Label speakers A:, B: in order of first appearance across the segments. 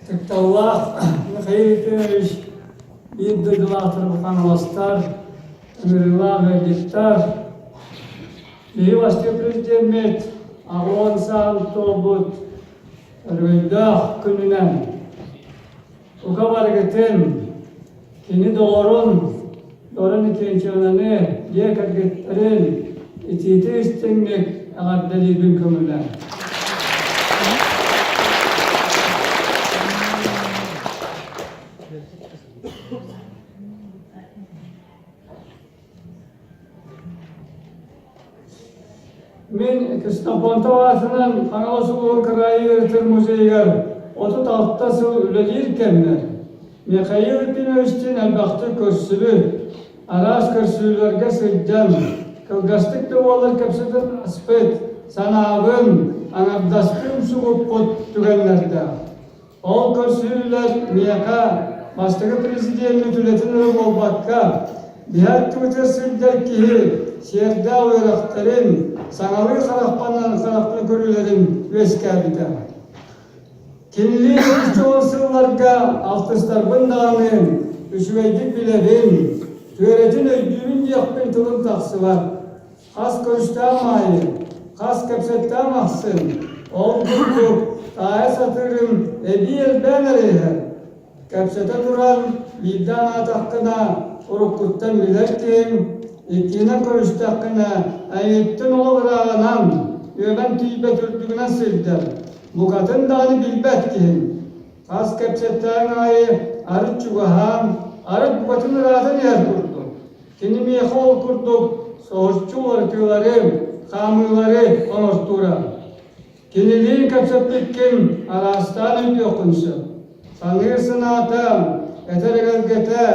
A: Текталлах, Михаил Иддыдылатыр Буханвастар, Мирилла Вердиктар, Ливасты президент Ағуан Сағын Тобут, Рвейдах күнінен, Уға баргетін, кені доғырын, Дорын икенчелені, ек әргеттерін, итеті істеңмек ағаддалибін көмілі. Мен Кыстапонтовасынан Аңалысуғын қырайы өртір музейгер 36 сыл үлелер кәмдер. Михаил Пиновичтен әлбақты көрсілі, арас көрсілерге сөйден, кылгастық дуалар кәпсідің аспет, санағын, аңабдастың сұғып қот түгенлерді. Ол көрсілер мияқа, бастығы президенті түлетін болбаққа, бияр түгітер сөйдер кейі, серді ойрақтарын, саңалы қарақпаны көрілерін өскәбіді. Кенілі үшчоғысыларға алтыстарбын дағымен үшвейдік білерін, төретін өйдігін яқпен тұлын тақсылар. Қас көрішті амайы, қас кәпсетті амақсын, ол күрдік, тайы сатырым, әбі елбән әрейі. Кәпсеті тұран, биддан атаққына, ұрыққыттан білеркен, Иккина көріштаққына әйеттін олғырағынан өбән түйбет үрдігінен сөйдер. Бұқатын дағыны білбәт кейін. Қас кәпсеттәң айы арыт чуғахан, арыт бұқатын ұратын ер күрді. Кені мейхі ол күрдік, соғышчу ұртылары, қамылары оныртура. Кенелейін кәпсет біткен арастан өте оқыншы. Саңғыр сынатам, әтәргәлгеті,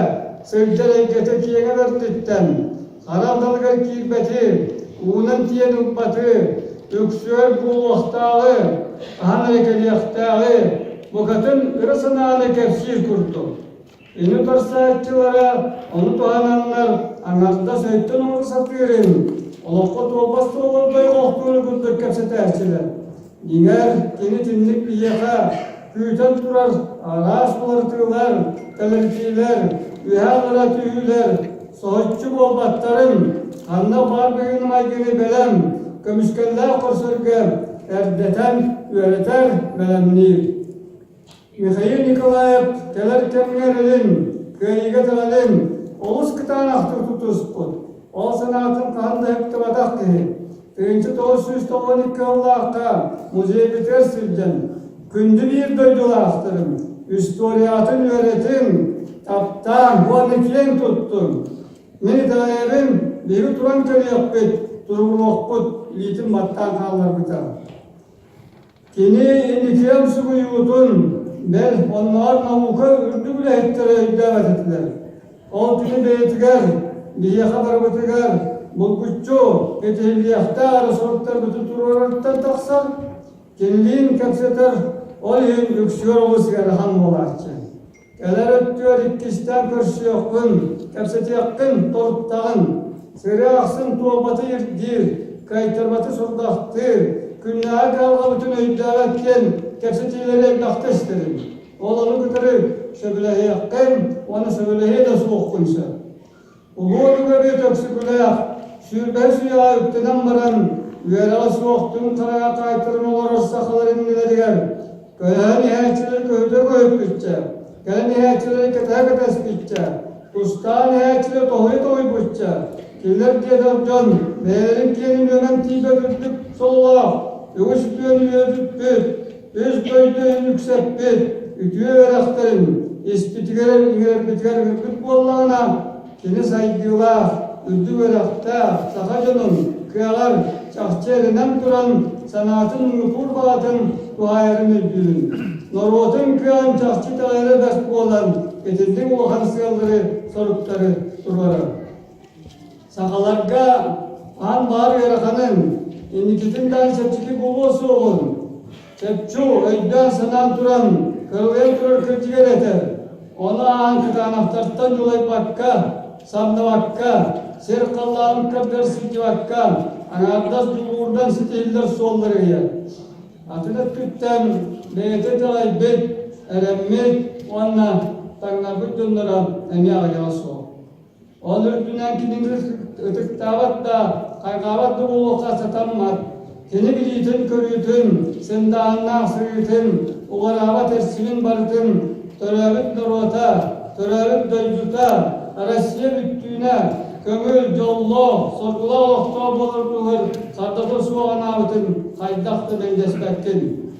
A: сөлдер әйгеті киеңі ұрттыттан. Қаралдалғар кирбәті, уынан тиен ұппаты, өксөр бұл оқтағы, аған әрекелі оқтағы, бұқатын ұрысынағаны кәпсир күрді. Ені тұрса әттілері, оны туғананлар аңарда сөйттін ұңыр сатырын, олыққа толбасты олардай қоқтуыны күлдік кәпсеті әрчілер. Еңер кені тінлік бейеға, күйтен тұрар, арас бұлартығылар, тәліртейлер, үйәғыра түйілер, Soğutçu bolbatların, kanna var büyüğün aygını belem, kömüşkeller korsörge, erdeten, üreter belemnir. Mikhail Nikolayev, teler kemgerelin, köyge telalin, oluz kıtan ahtır tutusput. Ol sanatın kanında hep tıvadak ki, 1912 Allah'a muzey biter silden, kündü bir doydula ahtırım, üstoriyatın öğretim, taptan, huanıkiyen tuttum. Meni dayarım, biri turan köy yapıp, turur okput, litin mattan kallar biter. Kini enikiyem sugu yutun, bel onlar namuka ürdü bile ettere davet ettiler. O tini beytiger, biye haber bitiger, bulgutçu, etehilliyahtar, sortlar bütün tururarıktan taksar, kinliğin kapseter, olayın yüksüyor oluşgar han olarçı. Keler öttüyor ikkisten körşü yokkun, kapseti yakkın, torttağın, sırı aksın tuğbatı yirdir, kaytırbatı sordaktır, Günlüğe kalga bütün öydüğükken kapsetileri evlakta isterim. Oğlanı götürü söbülehi yakkın, onu söbülehi de soğuk kunsa. Uğurlu görüyor töksüküleyak, sürbe suya ökteden varan, üyerala soğuktun karaya kaytırın olur sakıların nilediger. Köye nihayetçileri köyde koyup bütçe. Köye nihayetçileri kıtaya kıtas bütçe. Usta nihayetçileri tohuyu bütçe. Killer diye davcan, meylerin kendini ömen tibe bürdük solla. Yoğuş bönü ödüp büt, öz köydüğün yüksek büt. Ütüye öğretlerin, ispitigerin, inger bitiger hürdük bollağına. Kini saygılar, ürdü öğretle, sakacının, kıyalar, çakçerinden duran, sanatın nüfur bağıtın, duayarını ödülün. Norotun kıyan çakçı tağayla besp olan, getirdik o hansiyalları, sorukları durları. Sakalarga an var yarakanın, indikitinden sepçiki bulusu olun. Sepçu, öydüden sanan duran, kırılgan durur kırtıger eter. Ona an kıtanaktarttan yolay bakka, sabna bakka, ser kallağın kaplar silki bakka, anardas bulurdan sitehiller solları yer. Atınet kütten, beyete talay bet, eremmit, onna tangna bütünlere emiyağa yalasıyor. Olur dünen kidiniz ıtıktavat da kaygavat da bu oka satanmat. Seni bilitin körütün, sen de anna sırıtın, uğarava tersimin barıtın, törevit nurota, törevit döycüta, arasıya büttüğüne, kömül, jollo, sorgula okta bolur tuğur, sardadır suğan avıtın, kaydaktı bendespektin.